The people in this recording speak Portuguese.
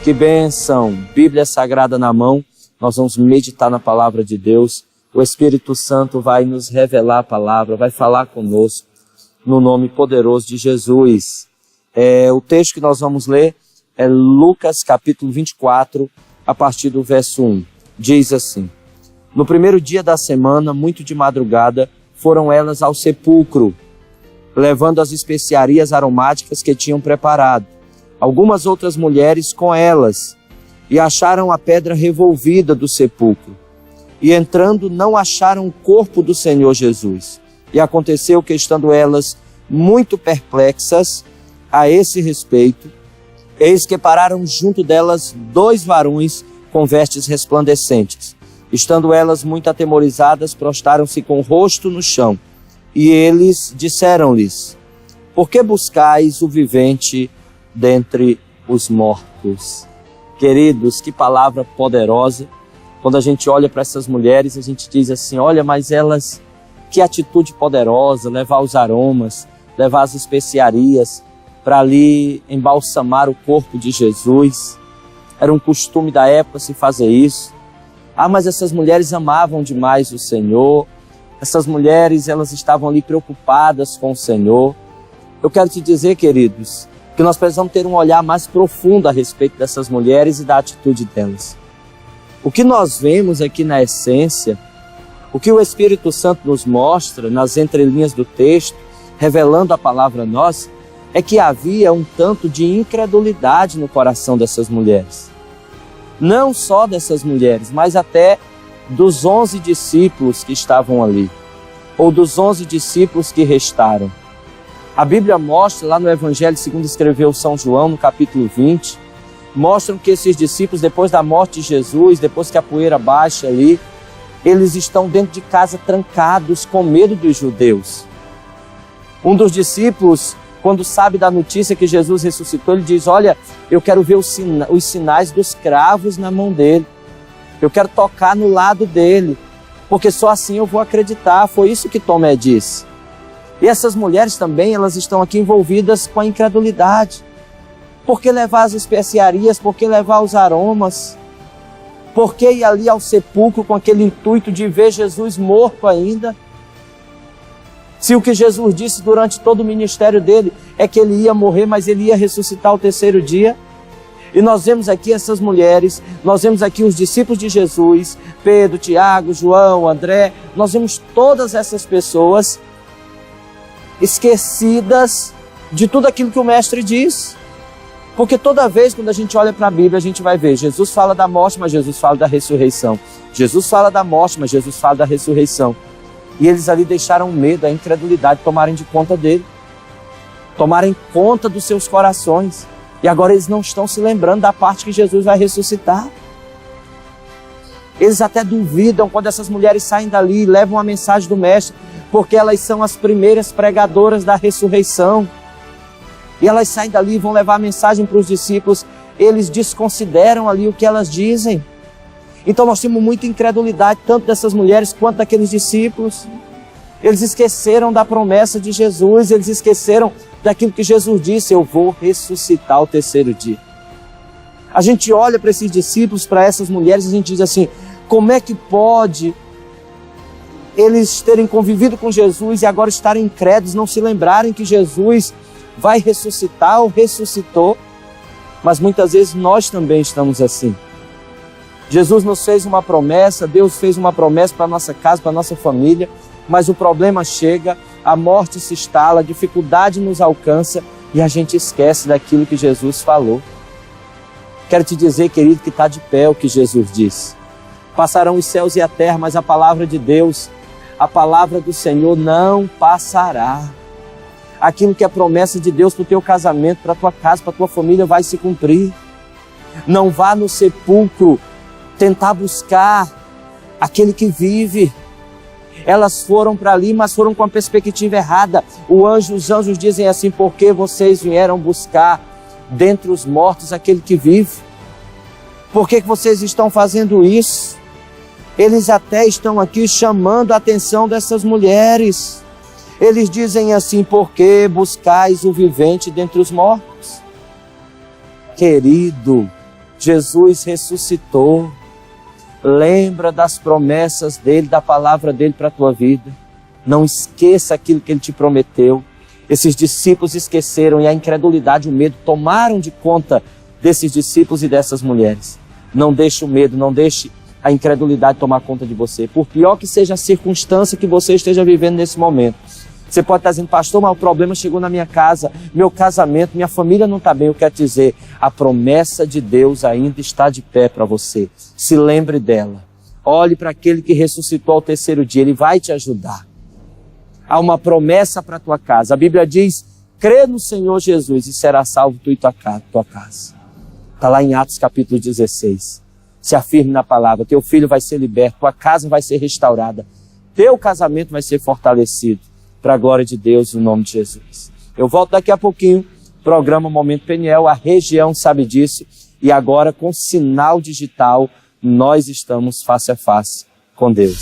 Que bênção! Bíblia Sagrada na mão, nós vamos meditar na palavra de Deus. O Espírito Santo vai nos revelar a palavra, vai falar conosco, no nome poderoso de Jesus. O texto que nós vamos ler é Lucas capítulo 24, a partir do verso 1. Diz assim: No primeiro dia da semana, muito de madrugada, foram elas ao sepulcro, levando as especiarias aromáticas que tinham preparado. Algumas outras mulheres com elas, e acharam a pedra revolvida do sepulcro. E entrando, não acharam o corpo do Senhor Jesus. E aconteceu que, estando elas muito perplexas a esse respeito, eis que pararam junto delas 2 varões com vestes resplandecentes. Estando elas muito atemorizadas, prostaram-se com o rosto no chão. E eles disseram-lhes: Por que buscais o vivente dentre os mortos? Queridos, que palavra poderosa. Quando a gente olha para essas mulheres, a gente diz assim: olha, mas elas, que atitude poderosa, levar os aromas, levar as especiarias para ali embalsamar o corpo de Jesus. Era um costume da época se fazer isso. Mas essas mulheres amavam demais o Senhor. Essas mulheres, elas estavam ali preocupadas com o Senhor. Eu quero te dizer, queridos, que nós precisamos ter um olhar mais profundo a respeito dessas mulheres e da atitude delas. O que nós vemos aqui na essência, o que o Espírito Santo nos mostra nas entrelinhas do texto, revelando a palavra a nós, é que havia um tanto de incredulidade no coração dessas mulheres. Não só dessas mulheres, mas até dos 11 discípulos que estavam ali, ou dos 11 discípulos que restaram. A Bíblia mostra, lá no Evangelho segundo escreveu São João, no capítulo 20, mostram que esses discípulos, depois da morte de Jesus, depois que a poeira baixa ali, eles estão dentro de casa trancados com medo dos judeus. Um dos discípulos, quando sabe da notícia que Jesus ressuscitou, ele diz: olha, eu quero ver os sinais dos cravos na mão dele. Eu quero tocar no lado dele, porque só assim eu vou acreditar. Foi isso que Tomé disse. E essas mulheres também, elas estão aqui envolvidas com a incredulidade. Por que levar as especiarias? Por que levar os aromas? Por que ir ali ao sepulcro com aquele intuito de ver Jesus morto ainda? Se o que Jesus disse durante todo o ministério dele é que ele ia morrer, mas ele ia ressuscitar ao 3º dia. E nós vemos aqui essas mulheres, nós vemos aqui os discípulos de Jesus, Pedro, Tiago, João, André, nós vemos todas essas pessoas esquecidas de tudo aquilo que o Mestre diz. Porque toda vez quando a gente olha para a Bíblia, a gente vai ver, Jesus fala da morte, mas Jesus fala da ressurreição. Jesus fala da morte, mas Jesus fala da ressurreição. E eles ali deixaram o medo, a incredulidade tomarem de conta dele. Tomarem conta dos seus corações. E agora eles não estão se lembrando da parte que Jesus vai ressuscitar. Eles até duvidam quando essas mulheres saem dali e levam a mensagem do Mestre, porque elas são as primeiras pregadoras da ressurreição. E elas saem dali e vão levar a mensagem para os discípulos. Eles desconsideram ali o que elas dizem. Então nós temos muita incredulidade, tanto dessas mulheres quanto daqueles discípulos. Eles esqueceram da promessa de Jesus, eles esqueceram daquilo que Jesus disse: eu vou ressuscitar ao 3º dia. A gente olha para esses discípulos, para essas mulheres, e a gente diz assim: como é que pode eles terem convivido com Jesus e agora estarem incrédulos, não se lembrarem que Jesus vai ressuscitar ou ressuscitou? Mas muitas vezes nós também estamos assim. Jesus nos fez uma promessa, Deus fez uma promessa para a nossa casa, para a nossa família, mas o problema chega, a morte se instala, a dificuldade nos alcança e a gente esquece daquilo que Jesus falou. Quero te dizer, querido, que está de pé o que Jesus disse. Passarão os céus e a terra, mas a palavra de Deus, a palavra do Senhor não passará. Aquilo que é promessa de Deus para o teu casamento, para a tua casa, para a tua família vai se cumprir. Não vá no sepulcro tentar buscar aquele que vive. Elas foram para ali, mas foram com a perspectiva errada. Os anjos dizem assim: por que vocês vieram buscar dentre os mortos aquele que vive? Por que vocês estão fazendo isso? Eles até estão aqui chamando a atenção dessas mulheres. Eles dizem assim: por que buscais o vivente dentre os mortos? Querido, Jesus ressuscitou. Lembra das promessas dele, da palavra dele para a tua vida. Não esqueça aquilo que ele te prometeu. Esses discípulos esqueceram e a incredulidade e o medo tomaram de conta desses discípulos e dessas mulheres. Não deixe o medo, não deixe a incredulidade tomar conta de você. Por pior que seja a circunstância que você esteja vivendo nesse momento. Você pode estar dizendo, pastor, mas o problema chegou na minha casa, meu casamento, minha família não está bem. Eu quero dizer, a promessa de Deus ainda está de pé para você. Se lembre dela. Olhe para aquele que ressuscitou ao terceiro dia, ele vai te ajudar. Há uma promessa para a tua casa. A Bíblia diz, crê no Senhor Jesus e será salvo tu e tua casa. Está lá em Atos capítulo 16. Se afirme na palavra, teu filho vai ser liberto, tua casa vai ser restaurada, teu casamento vai ser fortalecido, para a glória de Deus, no nome de Jesus. Eu volto daqui a pouquinho, programa Momento Peniel, a região sabe disso, e agora com sinal digital, nós estamos face a face com Deus.